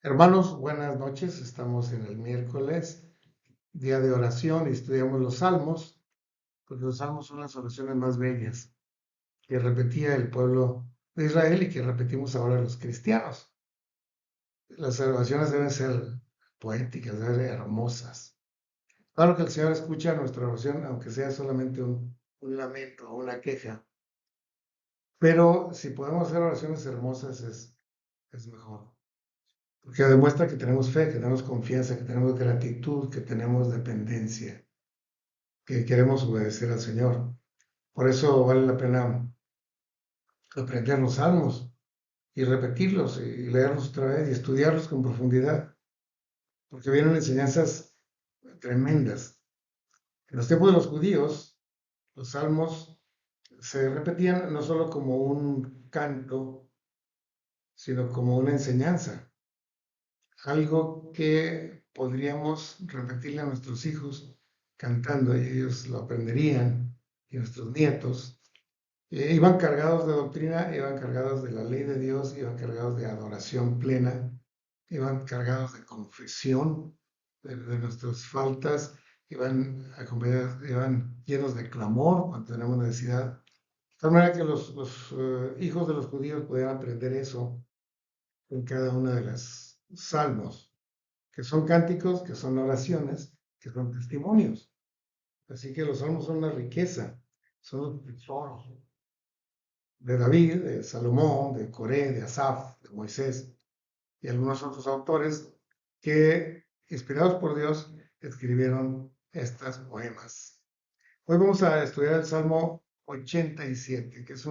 Hermanos, buenas noches. Estamos en el miércoles, día de oración, y estudiamos los salmos, porque los salmos son las oraciones más bellas que repetía el pueblo de Israel y que repetimos ahora los cristianos. Las oraciones deben ser poéticas, deben ser hermosas. Claro que el Señor escucha nuestra oración, aunque sea solamente un lamento o una queja, pero si podemos hacer oraciones hermosas es mejor. Porque demuestra que tenemos fe, que tenemos confianza, que tenemos gratitud, que tenemos dependencia, que queremos obedecer al Señor. Por eso vale la pena aprender los salmos y repetirlos y leerlos otra vez y estudiarlos con profundidad, porque vienen enseñanzas tremendas. En los tiempos de los judíos, los salmos se repetían no solo como un canto, sino como una enseñanza, algo que podríamos repetirle a nuestros hijos cantando y ellos lo aprenderían, y nuestros nietos. Iban cargados de doctrina, iban cargados de la ley de Dios, iban cargados de adoración plena, iban cargados de confesión de nuestras faltas, iban acompañados, iban llenos de clamor cuando tenemos necesidad. De tal manera que los hijos de los judíos podían aprender eso en cada una de las salmos, que son cánticos, que son oraciones, que son testimonios. Así que los salmos son una riqueza, son los tesoros de David, de Salomón, de Coré, de Asaf, de Moisés y algunos otros autores que, inspirados por Dios, escribieron estas poemas. Hoy vamos a estudiar el Salmo 87, que es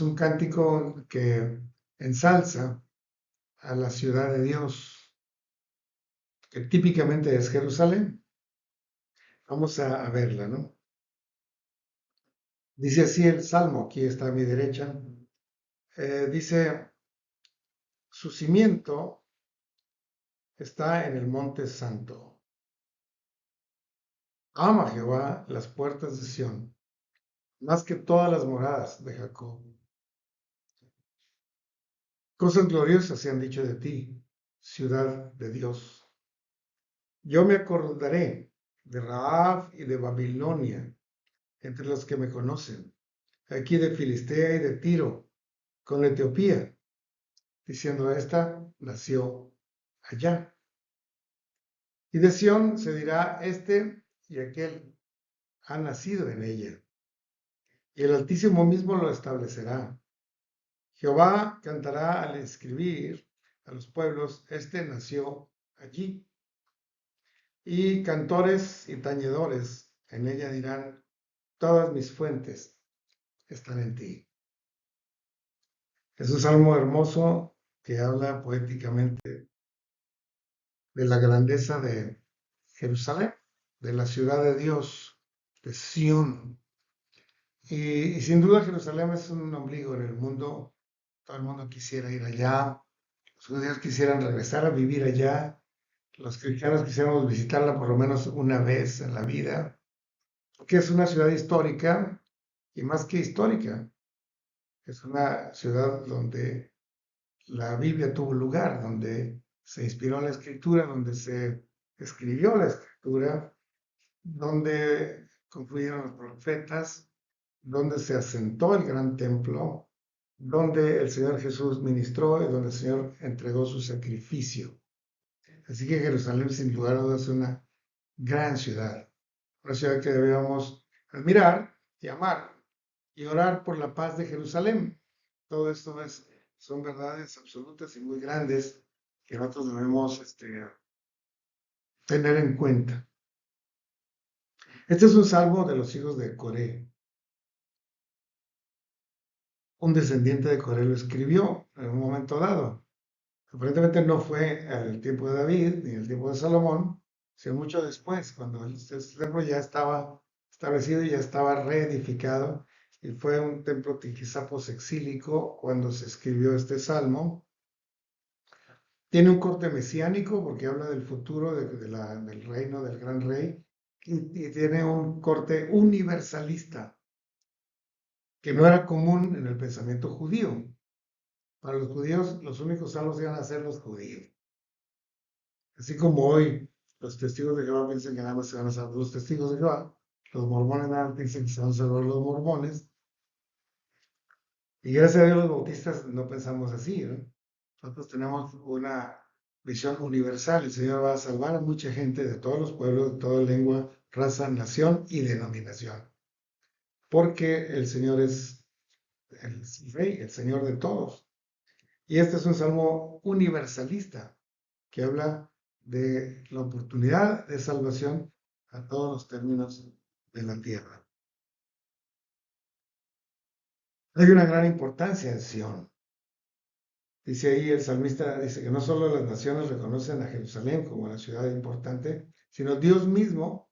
un cántico que ensalza a la ciudad de Dios, que típicamente es Jerusalén. Vamos a verla, ¿no? Dice así el Salmo, aquí está a mi derecha. Dice, su cimiento está en el monte santo. Ama Jehová las puertas de Sión, más que todas las moradas de Jacob. Cosas gloriosas se han dicho de ti, ciudad de Dios. Yo me acordaré de Rahab y de Babilonia, entre los que me conocen, aquí de Filistea y de Tiro, con Etiopía, diciendo esta nació allá. Y de Sión se dirá este y aquel ha nacido en ella, y el Altísimo mismo lo establecerá. Jehová cantará al escribir a los pueblos, este nació allí. Y cantores y tañedores en ella dirán, todas mis fuentes están en ti. Es un salmo hermoso que habla poéticamente de la grandeza de Jerusalén, de la ciudad de Dios, de Sión. Y sin duda Jerusalén es un ombligo en el mundo. Todo el mundo quisiera ir allá. Los judíos quisieran regresar a vivir allá. Los cristianos quisiéramos visitarla por lo menos una vez en la vida, que es una ciudad histórica y más que histórica. Es una ciudad donde la Biblia tuvo lugar, donde se inspiró la escritura, donde se escribió la escritura, donde concluyeron los profetas, donde se asentó el gran templo, donde el Señor Jesús ministró y donde el Señor entregó su sacrificio. Así que Jerusalén sin lugar a dudas es una ciudad que debemos admirar y amar y orar por la paz de Jerusalén. Todo esto son verdades absolutas y muy grandes que nosotros debemos tener en cuenta. Este es un salmo de los hijos de Coré. Un descendiente de Coré lo escribió en un momento dado. Aparentemente no fue en el tiempo de David ni en el tiempo de Salomón, sino mucho después, cuando el templo ya estaba establecido y ya estaba reedificado, y fue un templo quizá posexílico cuando se escribió este salmo. Tiene un corte mesiánico porque habla del futuro del reino del gran rey, y tiene un corte universalista que no era común en el pensamiento judío. Para los judíos, los únicos salvos iban a ser los judíos. Así como hoy los testigos de Jehová piensan que nada más se van a salvar los testigos de Jehová, los mormones nada más piensan que se van a salvar los mormones. Y gracias a Dios los bautistas no pensamos así, ¿no? Nosotros tenemos una visión universal. El Señor va a salvar a mucha gente de todos los pueblos, de toda lengua, raza, nación y denominación. Porque el Señor es el Rey, el Señor de todos. Y este es un salmo universalista que habla de la oportunidad de salvación a todos los términos de la tierra. Hay una gran importancia en Sión. Dice ahí el salmista, dice que no solo las naciones reconocen a Jerusalén como la ciudad importante, sino Dios mismo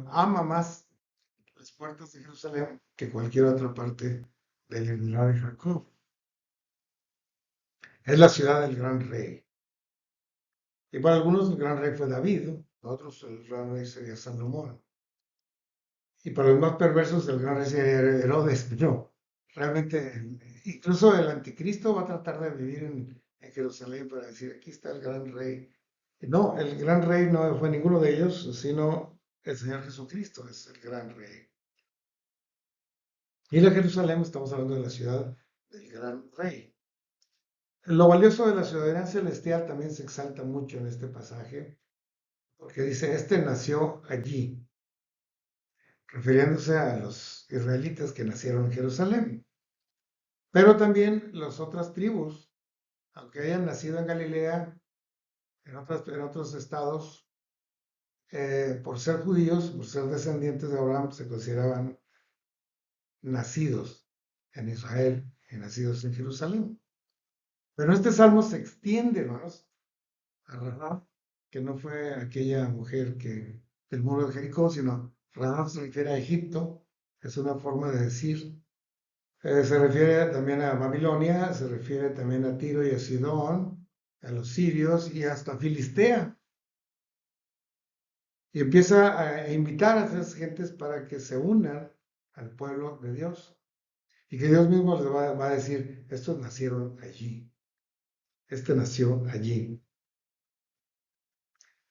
ama más las puertas de Jerusalén que cualquier otra parte del linaje de Jacob. Es la ciudad del gran rey. Y para algunos el gran rey fue David, ¿no? Para otros el gran rey sería Salomón. Y para los más perversos el gran rey sería Herodes. No, realmente, incluso el anticristo va a tratar de vivir en Jerusalén para decir, aquí está el gran rey. No, el gran rey no fue ninguno de ellos, sino el Señor Jesucristo es el gran rey. Y la Jerusalén, estamos hablando de la ciudad del gran rey. Lo valioso de la ciudadanía celestial también se exalta mucho en este pasaje, porque dice, este nació allí, refiriéndose a los israelitas que nacieron en Jerusalén. Pero también las otras tribus, aunque hayan nacido en Galilea, en otros estados, por ser judíos, por ser descendientes de Abraham, se consideraban nacidos en Israel y nacidos en Jerusalén. Pero este salmo se extiende, hermanos, a Rahab, que no fue aquella mujer que del muro de Jericó, sino Rahab se refiere a Egipto, es una forma de decir. Se refiere también a Babilonia, se refiere también a Tiro y a Sidón, a los sirios y hasta Filistea. Y empieza a invitar a esas gentes para que se unan al pueblo de Dios. Y que Dios mismo les va a decir, estos nacieron allí. Este nació allí.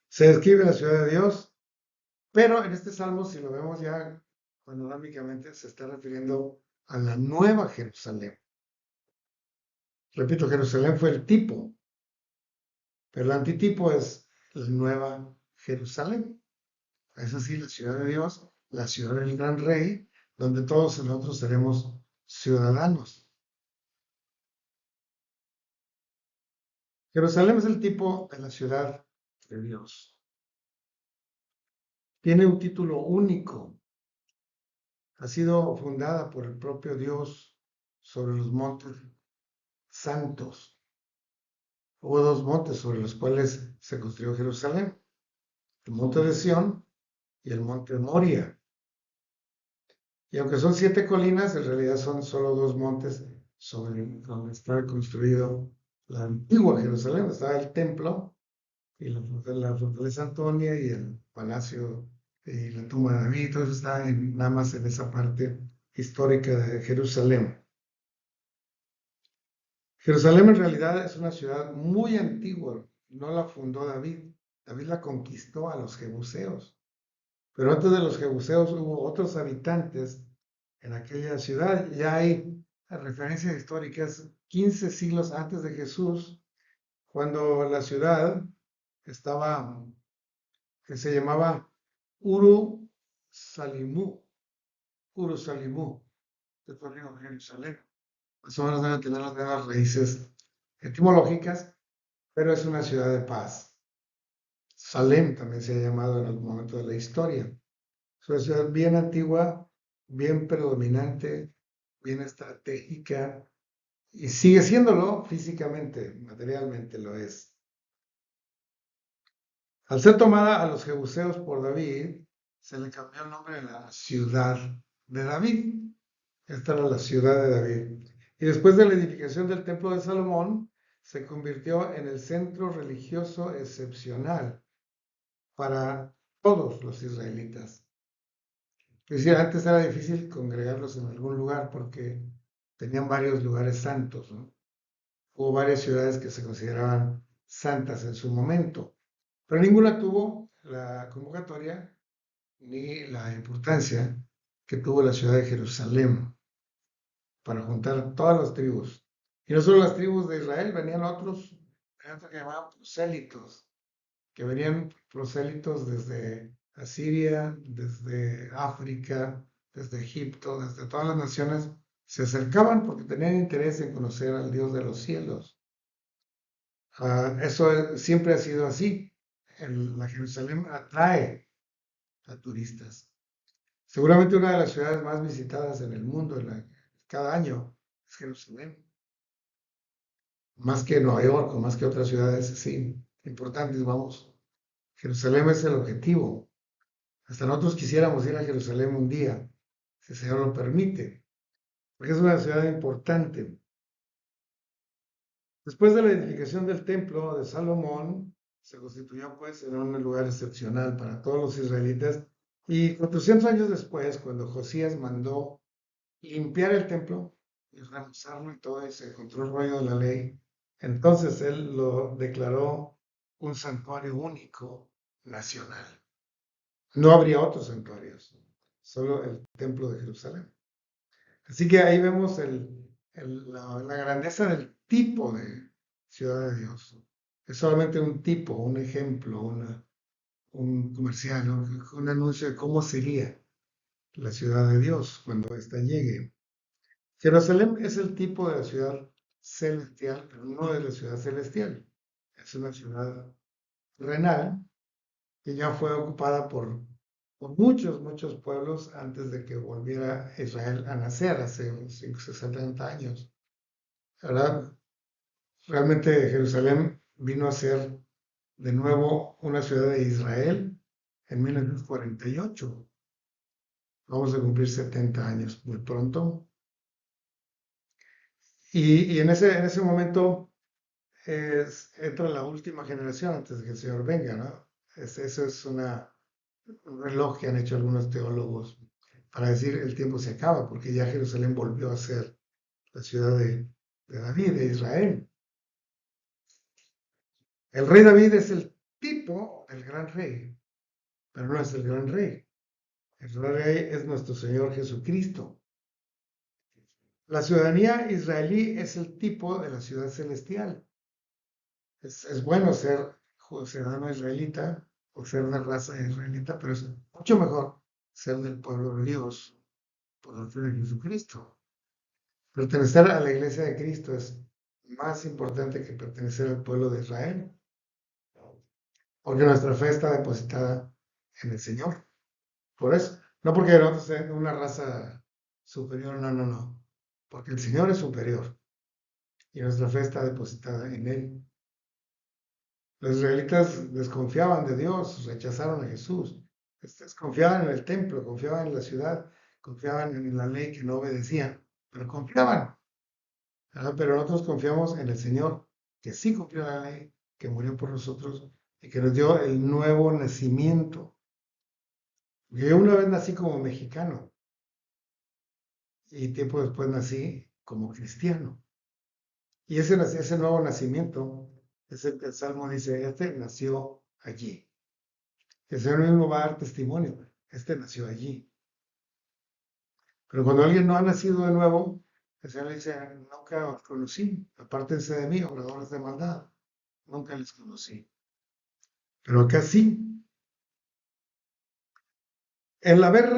Se describe la ciudad de Dios, pero en este salmo, si lo vemos ya panorámicamente, se está refiriendo a la nueva Jerusalén. Repito, Jerusalén fue el tipo, pero el antitipo es la nueva Jerusalén. Es así, la ciudad de Dios, la ciudad del gran rey, donde todos nosotros seremos ciudadanos. Jerusalén es el tipo de la ciudad de Dios. Tiene un título único. Ha sido fundada por el propio Dios sobre los montes santos. Hubo dos montes sobre los cuales se construyó Jerusalén, el monte de Sión y el monte Moria. Y aunque son 7 colinas, en realidad son solo 2 montes sobre donde está construido la antigua Jerusalén, donde estaba el templo y la fortaleza Antonia y el palacio y la tumba de David. Todo eso está nada más en esa parte histórica de Jerusalén. Jerusalén en realidad es una ciudad muy antigua, no la fundó David. David la conquistó a los jebuseos. Pero antes de los jebuseos hubo otros habitantes en aquella ciudad. Ya hay referencias históricas 15 siglos antes de Jesús, cuando la ciudad estaba, que se llamaba Uru Salimú, Uru Salimú, después de Jerusalén. Más o menos deben tener las mismas raíces etimológicas, pero es una ciudad de paz. Salem también se ha llamado en algún momento de la historia. Es una ciudad bien antigua, bien predominante, bien estratégica, y sigue siéndolo físicamente, materialmente lo es. Al ser tomada a los jebuseos por David, se le cambió el nombre de la ciudad de David. Esta era la ciudad de David. Y después de la edificación del templo de Salomón, se convirtió en el centro religioso excepcional para todos los israelitas. Es decir, antes era difícil congregarlos en algún lugar porque tenían varios lugares santos, ¿no? Hubo varias ciudades que se consideraban santas en su momento, pero ninguna tuvo la convocatoria ni la importancia que tuvo la ciudad de Jerusalén para juntar todas las tribus. Y no solo las tribus de Israel, venían otros que llamaban prosélitos, que venían prosélitos desde Asiria, desde África, desde Egipto, desde todas las naciones, se acercaban porque tenían interés en conocer al Dios de los cielos. Eso siempre ha sido así. La Jerusalén atrae a turistas. Seguramente una de las ciudades más visitadas en el mundo cada año es Jerusalén. Más que Nueva York o más que otras ciudades, sí, importantes, vamos. Jerusalén es el objetivo. Hasta nosotros quisiéramos ir a Jerusalén un día, si el Señor lo permite, porque es una ciudad importante. Después de la edificación del templo de Salomón, se constituyó pues en un lugar excepcional para todos los israelitas. Y 400 años después, cuando Josías mandó limpiar el templo y remozarlo y todo, y se encontró el rollo de la ley, entonces él lo declaró un santuario único nacional. No habría otros santuarios, solo el templo de Jerusalén. Así que ahí vemos la grandeza del tipo de ciudad de Dios. Es solamente un tipo, un ejemplo, un comercial, ¿no? Un anuncio de cómo sería la ciudad de Dios cuando ésta llegue. Jerusalén es el tipo de la ciudad celestial, pero no es la ciudad celestial. Es una ciudad renal que ya fue ocupada por muchos, muchos pueblos antes de que volviera Israel a nacer hace unos 70 años. ¿Verdad? Realmente Jerusalén vino a ser de nuevo una ciudad de Israel en 1948. Vamos a cumplir 70 años muy pronto. Y en ese momento entra la última generación antes de que el Señor venga, ¿no? Eso es un reloj que han hecho algunos teólogos para decir el tiempo se acaba, porque ya Jerusalén volvió a ser la ciudad de David, de Israel. El rey David es el tipo del gran rey, pero no es el gran rey. El gran rey es nuestro Señor Jesucristo. La ciudadanía israelí es el tipo de la ciudad celestial. Es bueno ser ciudadano israelita o ser de raza israelita, pero es mucho mejor ser del pueblo de Dios por la fe de Jesucristo. Pertenecer a la iglesia de Cristo es más importante que pertenecer al pueblo de Israel, porque nuestra fe está depositada en el Señor. Por eso, no porque nosotros seamos una raza superior, no, porque el Señor es superior y nuestra fe está depositada en Él. Los israelitas desconfiaban de Dios, rechazaron a Jesús, confiaban en el templo, confiaban en la ciudad, confiaban en la ley que no obedecían, pero confiaban. Pero nosotros confiamos en el Señor, que sí cumplió la ley, que murió por nosotros y que nos dio el nuevo nacimiento. Yo una vez nací como mexicano y tiempo después nací como cristiano. Y ese nuevo nacimiento es el que el Salmo dice, este nació allí. El Señor mismo va a dar testimonio, este nació allí. Pero cuando alguien no ha nacido de nuevo, el Señor le dice, nunca os conocí, apártense de mí, obradores de maldad, nunca les conocí. Pero acá sí. El haber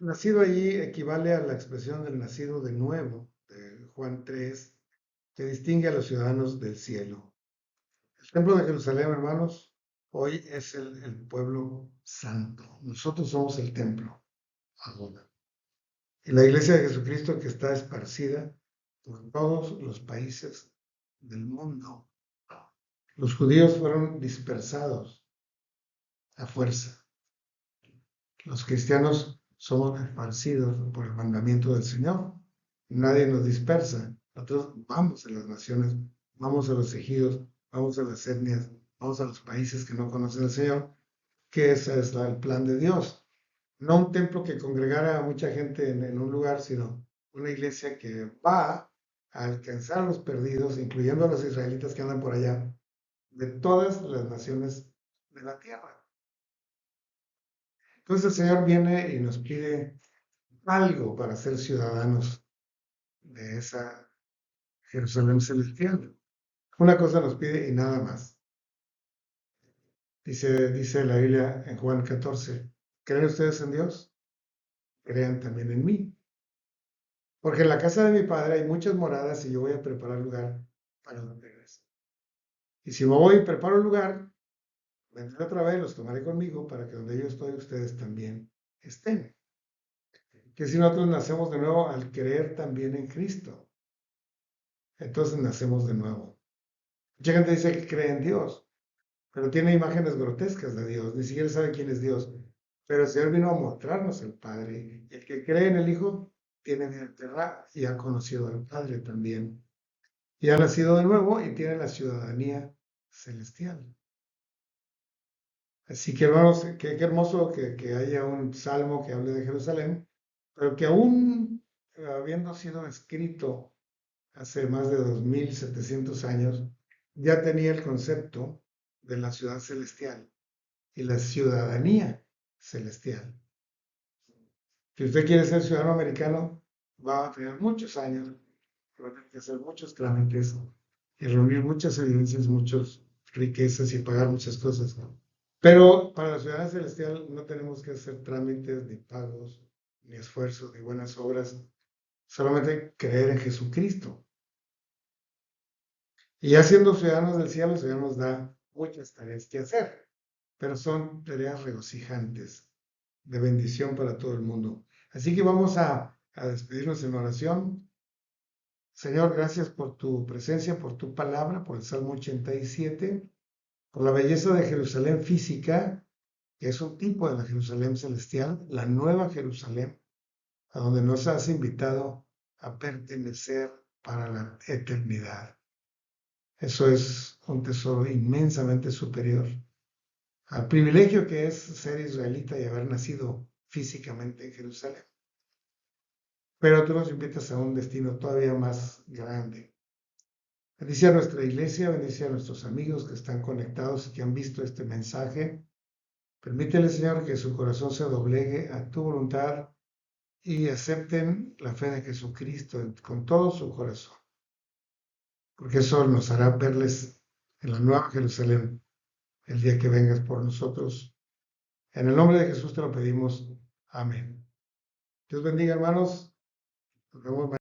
nacido allí equivale a la expresión del nacido de nuevo, de Juan 3, que distingue a los ciudadanos del cielo. El templo de Jerusalén, hermanos, hoy es el pueblo santo. Nosotros somos el templo ahora. Y la iglesia de Jesucristo que está esparcida por todos los países del mundo. Los judíos fueron dispersados a fuerza. Los cristianos somos esparcidos por el mandamiento del Señor. Nadie nos dispersa. Nosotros vamos a las naciones, vamos a los ejidos, vamos a las etnias, vamos a los países que no conocen al Señor, que ese es el plan de Dios. No un templo que congregara a mucha gente en un lugar, sino una iglesia que va a alcanzar a los perdidos, incluyendo a los israelitas que andan por allá, de todas las naciones de la tierra. Entonces el Señor viene y nos pide algo para ser ciudadanos de esa Jerusalén celestial. Una cosa nos pide y nada más. Dice la Biblia en Juan 14, ¿creen ustedes en Dios? Crean también en mí. Porque en la casa de mi Padre hay muchas moradas y yo voy a preparar lugar para donde regrese. Y si me voy y preparo lugar, vendré otra vez, los tomaré conmigo para que donde yo estoy, ustedes también estén. Que si nosotros nacemos de nuevo al creer también en Cristo, entonces nacemos de nuevo. Mucha gente dice que cree en Dios, pero tiene imágenes grotescas de Dios, ni siquiera sabe quién es Dios. Pero el Señor vino a mostrarnos el Padre, y el que cree en el Hijo tiene vida eterna y ha conocido al Padre también. Y ha nacido de nuevo y tiene la ciudadanía celestial. Así que hermanos, qué hermoso que haya un salmo que hable de Jerusalén, pero que aún habiendo sido escrito hace más de 2700 años, ya tenía el concepto de la ciudad celestial y la ciudadanía celestial. Si usted quiere ser ciudadano americano, va a tener muchos años, va a tener que hacer muchos trámites y reunir muchas evidencias, muchas riquezas y pagar muchas cosas. Pero para la ciudadanía celestial no tenemos que hacer trámites, ni pagos, ni esfuerzos, ni buenas obras, solamente creer en Jesucristo. Y ya siendo ciudadanos del cielo, el Señor nos da muchas tareas que hacer, pero son tareas regocijantes, de bendición para todo el mundo. Así que vamos a despedirnos en oración. Señor, gracias por tu presencia, por tu palabra, por el Salmo 87, por la belleza de Jerusalén física, que es un tipo de la Jerusalén celestial, la nueva Jerusalén, a donde nos has invitado a pertenecer para la eternidad. Eso es un tesoro inmensamente superior al privilegio que es ser israelita y haber nacido físicamente en Jerusalén. Pero tú nos invitas a un destino todavía más grande. Bendice a nuestra iglesia, bendice a nuestros amigos que están conectados y que han visto este mensaje. Permítele, Señor, que su corazón se doblegue a tu voluntad y acepten la fe de Jesucristo con todo su corazón, porque eso nos hará verles en la nueva Jerusalén el día que vengas por nosotros. En el nombre de Jesús te lo pedimos. Amén. Dios bendiga, hermanos. Nos vemos mañana.